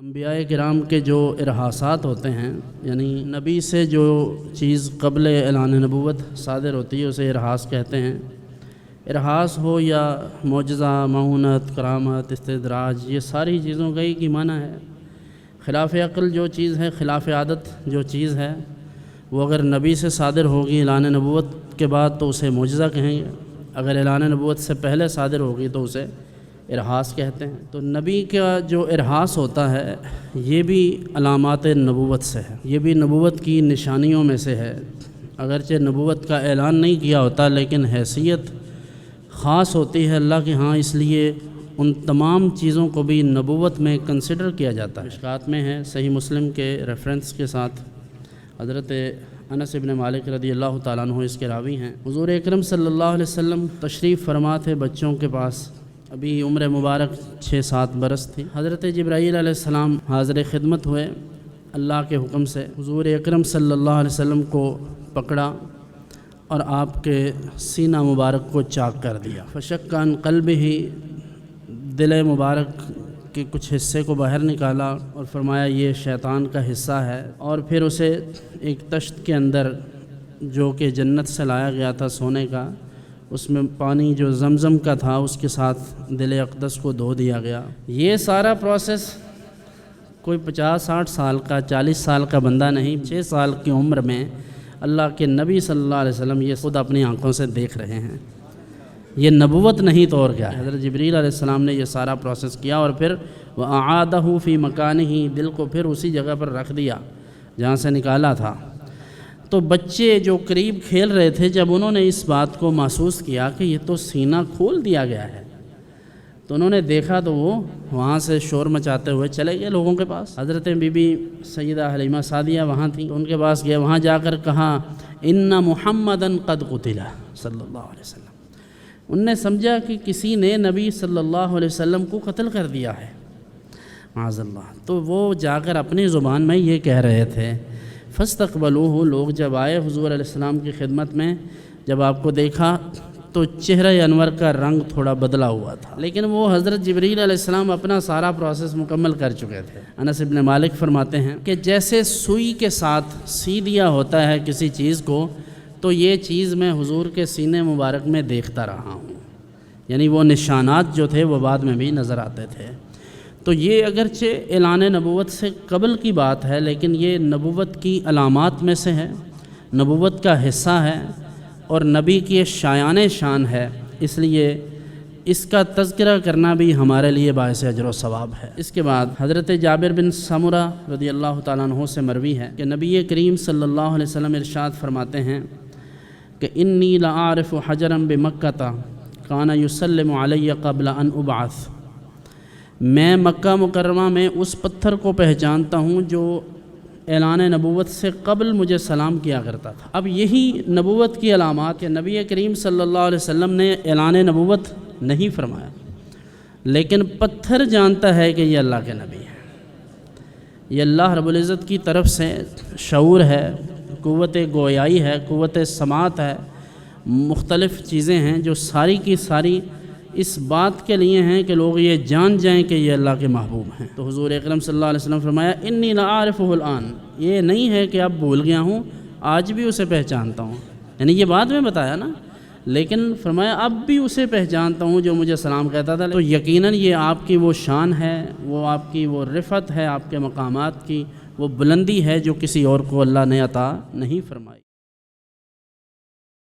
انبیاء کرام کے جو ارحاسات ہوتے ہیں، یعنی نبی سے جو چیز قبل اعلان نبوت صادر ہوتی ہے اسے ارحاس کہتے ہیں۔ ارحاس ہو یا معجزہ، معونت، کرامت، استدراج، یہ ساری چیزوں کا ایک ہی معنی ہے۔ خلاف عقل جو چیز ہے، خلاف عادت جو چیز ہے، وہ اگر نبی سے صادر ہوگی اعلان نبوت کے بعد تو اسے معجزہ کہیں گے، اگر اعلان نبوت سے پہلے صادر ہوگی تو اسے ارحاس کہتے ہیں۔ تو نبی کا جو ارحاس ہوتا ہے یہ بھی علامات نبوت سے ہے، یہ بھی نبوت کی نشانیوں میں سے ہے۔ اگرچہ نبوت کا اعلان نہیں کیا ہوتا لیکن حیثیت خاص ہوتی ہے اللہ کے ہاں، اس لیے ان تمام چیزوں کو بھی نبوت میں کنسیڈر کیا جاتا ہے۔ مشکات میں ہے، صحیح مسلم کے ریفرنس کے ساتھ، حضرت انس بن مالک رضی اللہ تعالیٰ عنہ اس کے راوی ہیں۔ حضور اکرم صلی اللہ علیہ وسلم تشریف فرما تھے بچوں کے پاس، ابھی عمر مبارک 6-7 برس تھی۔ حضرت جبرائیل علیہ السلام حاضر خدمت ہوئے، اللہ کے حکم سے حضور اکرم صلی اللہ علیہ وسلم کو پکڑا اور آپ کے سینہ مبارک کو چاک کر دیا۔ فشق عن قلبہ، دل مبارک کے کچھ حصے کو باہر نکالا اور فرمایا یہ شیطان کا حصہ ہے، اور پھر اسے ایک تشت کے اندر جو کہ جنت سے لایا گیا تھا سونے کا، اس میں پانی جو زمزم کا تھا اس کے ساتھ دل اقدس کو دھو دیا گیا۔ یہ سارا پروسیس کوئی 50-60 سال کا، 40 سال کا بندہ نہیں، 6 سال کی عمر میں اللہ کے نبی صلی اللہ علیہ وسلم یہ خود اپنی آنکھوں سے دیکھ رہے ہیں۔ یہ نبوت نہیں تو اور کیا ہے۔ حضرت جبریل علیہ السلام نے یہ سارا پروسیس کیا اور پھر وَأَعَادَهُ فِي مَكَانِهِ، دل کو پھر اسی جگہ پر رکھ دیا جہاں سے نکالا تھا۔ تو بچے جو قریب کھیل رہے تھے، جب انہوں نے اس بات کو محسوس کیا کہ یہ تو سینہ کھول دیا گیا ہے، تو انہوں نے دیکھا تو وہ وہاں سے شور مچاتے ہوئے چلے گئے لوگوں کے پاس۔ حضرت بی بی سیدہ حلیمہ سعدیہ وہاں تھیں، ان کے پاس گئے، وہاں جا کر کہا ان محمدًا قد قتل صلی اللہ علیہ وسلم۔ ان نے سمجھا کہ کسی نے نبی صلی اللہ علیہ وسلم کو قتل کر دیا ہے، معاذ اللہ۔ تو وہ جا کر اپنی زبان میں یہ کہہ رہے تھے، فاستقبلوہ، لوگ جب آئے حضور علیہ السلام کی خدمت میں، جب آپ کو دیکھا تو چہرہ انور کا رنگ تھوڑا بدلا ہوا تھا، لیکن وہ حضرت جبریل علیہ السلام اپنا سارا پروسیس مکمل کر چکے تھے۔ انس بن مالک فرماتے ہیں کہ جیسے سوئی کے ساتھ سی دیا ہوتا ہے کسی چیز کو، تو یہ چیز میں حضور کے سینے مبارک میں دیکھتا رہا ہوں، یعنی وہ نشانات جو تھے وہ بعد میں بھی نظر آتے تھے۔ تو یہ اگرچہ اعلان نبوت سے قبل کی بات ہے لیکن یہ نبوت کی علامات میں سے ہے، نبوت کا حصہ ہے اور نبی کی شایان شان ہے، اس لیے اس کا تذکرہ کرنا بھی ہمارے لیے باعث اجر و ثواب ہے۔ اس کے بعد حضرت جابر بن سمرہ رضی اللہ تعالیٰ عنہ سے مروی ہے کہ نبی کریم صلی اللہ علیہ وسلم ارشاد فرماتے ہیں کہ انی لأعرف حجرا بمکہ کان یسلم علی قبل ان ابعث، میں مکہ مکرمہ میں اس پتھر کو پہچانتا ہوں جو اعلان نبوت سے قبل مجھے سلام کیا کرتا تھا۔ اب یہی نبوت کی علامات کہ نبی کریم صلی اللہ علیہ وسلم نے اعلان نبوت نہیں فرمایا لیکن پتھر جانتا ہے کہ یہ اللہ کے نبی ہے۔ یہ اللہ رب العزت کی طرف سے شعور ہے، قوت گویائی ہے، قوت سماعت ہے، مختلف چیزیں ہیں جو ساری کی ساری اس بات کے لیے ہیں کہ لوگ یہ جان جائیں کہ یہ اللہ کے محبوب ہیں۔ تو حضور اکرم صلی اللہ علیہ وسلم فرمایا انی لأعرفہ الآن، یہ نہیں ہے کہ اب بھول گیا ہوں، آج بھی اسے پہچانتا ہوں، یعنی یہ بعد میں بتایا نا، لیکن فرمایا اب بھی اسے پہچانتا ہوں جو مجھے سلام کہتا تھا۔ تو یقیناً یہ آپ کی وہ شان ہے، وہ آپ کی وہ رفعت ہے، آپ کے مقامات کی وہ بلندی ہے جو کسی اور کو اللہ نے عطا نہیں فرمائی۔